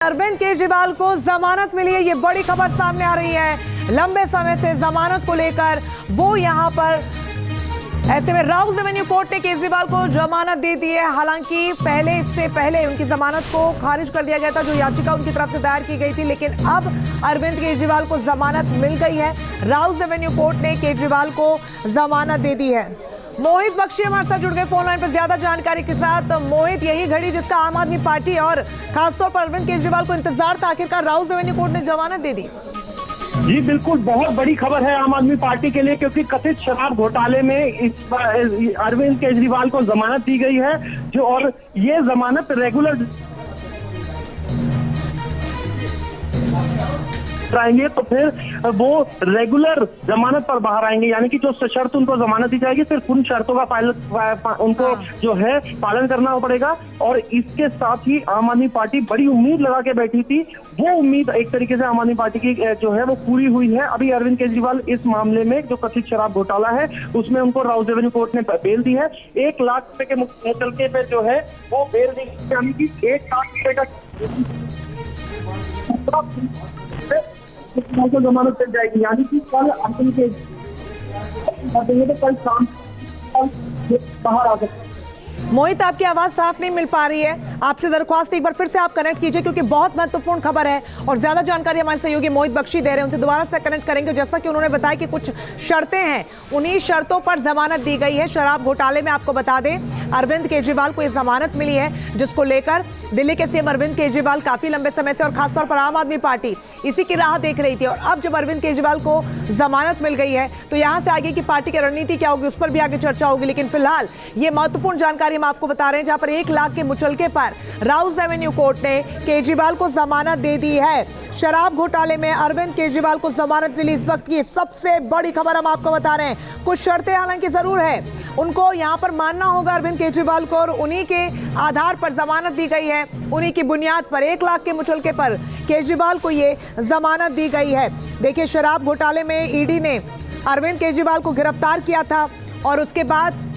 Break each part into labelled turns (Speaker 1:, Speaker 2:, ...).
Speaker 1: अरविंद केजरीवाल को जमानत मिली है। ये बड़ी खबर सामने आ रही है। लंबे समय से जमानत को लेकर वो यहां पर, ऐसे में राउज एवेन्यू कोर्ट ने केजरीवाल को जमानत दे दी है। हालांकि इससे पहले उनकी जमानत को खारिज कर दिया गया था, जो याचिका उनकी तरफ से दायर की गई थी, लेकिन अब अरविंद केजरीवाल को जमानत मिल गई है। राउज एवेन्यू कोर्ट ने केजरीवाल को जमानत दे दी है। मोहित बख्शी हमारे साथ जुड़ गए फोन लाइन पर ज्यादा जानकारी के साथ। मोहित, यही घड़ी जिसका आम आदमी पार्टी और खासतौर पर अरविंद केजरीवाल को इंतजार था, आखिरकार राउज एवेन्यू कोर्ट ने जमानत दे दी।
Speaker 2: जी बिल्कुल, बहुत बड़ी खबर है आम आदमी पार्टी के लिए, क्योंकि कथित शराब घोटाले में अरविंद केजरीवाल को जमानत दी गई है, जो और ये जमानत रेगुलर आएंगे तो फिर वो रेगुलर जमानत पर बाहर आएंगे। यानी कि जो सशर्त उनको जमानत दी जाएगी, सिर्फ उन शर्तों का उनको जो है पालन करना पड़ेगा। और इसके साथ ही आम आदमी पार्टी बड़ी उम्मीद लगा के बैठी थी, वो उम्मीद एक तरीके से आम आदमी पार्टी की जो है वो पूरी हुई है। अभी अरविंद केजरीवाल इस मामले में जो कथित शराब घोटाला है उसमें उनको राउज एवेन्यू कोर्ट ने बेल दी है। 1 लाख रुपए के मुचलके पे जो है वो बेल दी, यानी कि 1 लाख रुपए का को जमानत मिल जाएगी। यानी कि कल अरविंद के तो कल शाम बाहर आ सकते।
Speaker 1: मोहित, आपकी आवाज साफ नहीं मिल पा रही है, आपसे दरख्वास्त एक बार फिर से आप कनेक्ट कीजिए, क्योंकि बहुत महत्वपूर्ण खबर है और ज्यादा जानकारी हमारे सहयोगी मोहित बख्शी दे रहे हैं। उनसे दोबारा से कनेक्ट करेंगे। जैसा कि उन्होंने बताया कि कुछ शर्तें हैं, उन्हीं शर्तों पर जमानत दी गई है। शराब घोटाले में आपको बता दें, अरविंद केजरीवाल को यह जमानत मिली है, जिसको लेकर दिल्ली के सीएम अरविंद केजरीवाल काफी लंबे समय से और खासतौर पर आम आदमी पार्टी इसी की राह देख रही थी। और अब जब अरविंद केजरीवाल को जमानत मिल गई है, तो यहां से आगे की पार्टी की रणनीति क्या होगी, उस पर भी आगे चर्चा होगी। लेकिन फिलहाल ये महत्वपूर्ण जानकारी हम आपको बता रहे हैं, जहां पर 1 लाख के मुचलके पर राउज एवेन्यू कोर्ट ने केजरीवाल को जमानत दे दी है। शराब घोटाले में अरविंद केजरीवाल को जमानत मिली, इस वक्त की सबसे बड़ी खबर हम आपको बता रहे हैं। कुछ शर्तें हालांकि जरूर है, उनको यहां पर मानना होगा अरविंद केजरीवाल को, और उन्हीं के आधार पर जमानत दी गई है। उन्हीं की बुनियाद पर 1 लाख के मुचलके पर केजरीवाल को ये जमानत दी गई है। देखिए, शराब घोटाले में ईडी ने अरविंद केजरीवाल को गिरफ्तार किया था, और उसके बाद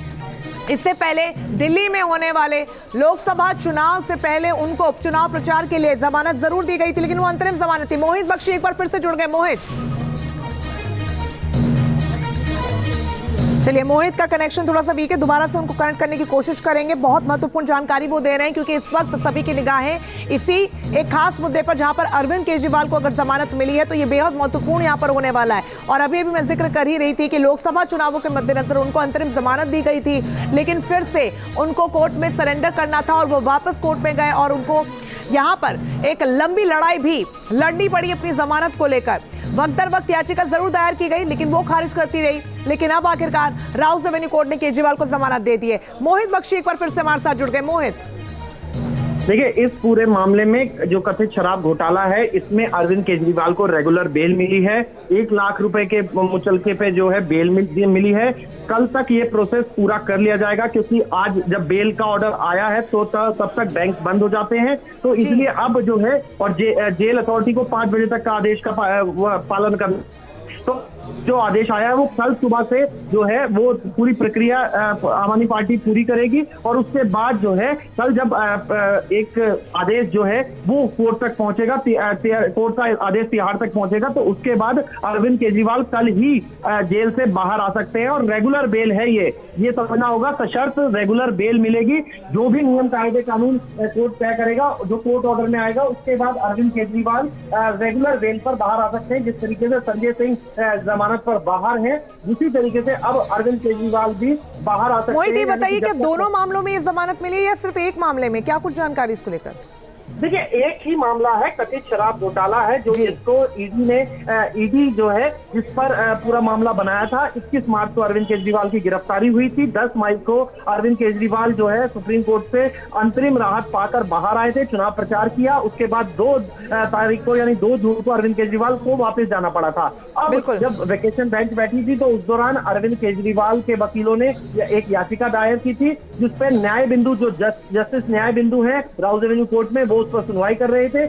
Speaker 1: इससे पहले दिल्ली में होने वाले लोकसभा चुनाव से पहले उनको उपचुनाव प्रचार के लिए जमानत जरूर दी गई थी, लेकिन वो अंतरिम जमानत थी। मोहित बख्शी एक बार फिर से जुड़ गए। मोहित, चलिए, मोहित का कनेक्शन थोड़ा सा वीक है, दोबारा से उनको कनेक्ट करने की कोशिश करेंगे। बहुत महत्वपूर्ण जानकारी वो दे रहे हैं, क्योंकि इस वक्त सभी की निगाहें इसी एक खास मुद्दे पर, जहां पर अरविंद केजरीवाल को अगर जमानत मिली है तो ये बेहद महत्वपूर्ण यहां पर होने वाला है। और अभी मैं जिक्र कर ही रही थी कि लोकसभा चुनावों के मद्देनजर उनको अंतरिम जमानत दी गई थी, लेकिन फिर से उनको कोर्ट में सरेंडर करना था और वो वापस कोर्ट में गए, और उनको यहां पर एक लंबी लड़ाई भी लड़नी पड़ी अपनी जमानत को लेकर। वक्त दर वक्त याचिका जरूर दायर की गई, लेकिन वो खारिज करती रही। लेकिन अब आखिरकार राउज एवेन्यू कोर्ट ने केजरीवाल को जमानत दे दी है। मोहित बख्शी एक बार फिर से हमारे साथ जुड़ गए। मोहित,
Speaker 2: देखिए, इस पूरे मामले में जो कथित शराब घोटाला है, इसमें अरविंद केजरीवाल को रेगुलर बेल मिली है। 1 लाख रुपए के मुचलके पे जो है बेल मिली है। कल तक ये प्रोसेस पूरा कर लिया जाएगा, क्योंकि आज जब बेल का ऑर्डर आया है तो तब तक बैंक बंद हो जाते हैं, तो इसलिए अब जो है, और जेल अथॉरिटी को 5 बजे तक का आदेश का पालन करना, तो जो आदेश आया है वो कल सुबह से जो है वो पूरी प्रक्रिया आम आदमी पार्टी पूरी करेगी। और उसके बाद जो है कल जब एक आदेश जो है वो कोर्ट तक पहुंचेगा, कोर्ट का आदेश तिहाड़ तक पहुंचेगा, तो उसके बाद अरविंद केजरीवाल कल ही जेल से बाहर आ सकते हैं। और रेगुलर बेल है, ये समझना होगा, सशर्त रेगुलर बेल मिलेगी। जो भी नियम कायदे कानून कोर्ट तय करेगा, जो कोर्ट ऑर्डर में आएगा, उसके बाद अरविंद केजरीवाल रेगुलर बेल पर बाहर आ सकते हैं। जिस तरीके से संजय सिंह जमानत पर बाहर है, उसी तरीके से अब अरविंद केजरीवाल भी बाहर आ सकते हैं।
Speaker 1: मोहित, ये बताइए कि दोनों मामलों में ये जमानत मिली है या सिर्फ एक मामले में, क्या कुछ जानकारी इसको लेकर?
Speaker 2: देखिए, एक ही मामला है, कथित शराब घोटाला है, जो जिसको ईडी जो है जिस पर पूरा मामला बनाया था। 21 मार्च को अरविंद केजरीवाल की गिरफ्तारी हुई थी। 10 मई को अरविंद केजरीवाल जो है सुप्रीम कोर्ट से अंतरिम राहत पाकर बाहर आए थे, चुनाव प्रचार किया। उसके बाद 2 तारीख को, यानी 2 जून को अरविंद केजरीवाल को वापस जाना पड़ा था। अब जब वेकेशन बेंच बैठी थी, तो उस दौरान अरविंद केजरीवाल के वकीलों ने एक याचिका दायर की थी, जिसपे न्याय बिंदु, जो जस्टिस न्याय बिंदु है राउज एवेन्यू कोर्ट में, वो उस पर सुनवाई कर रहे थे।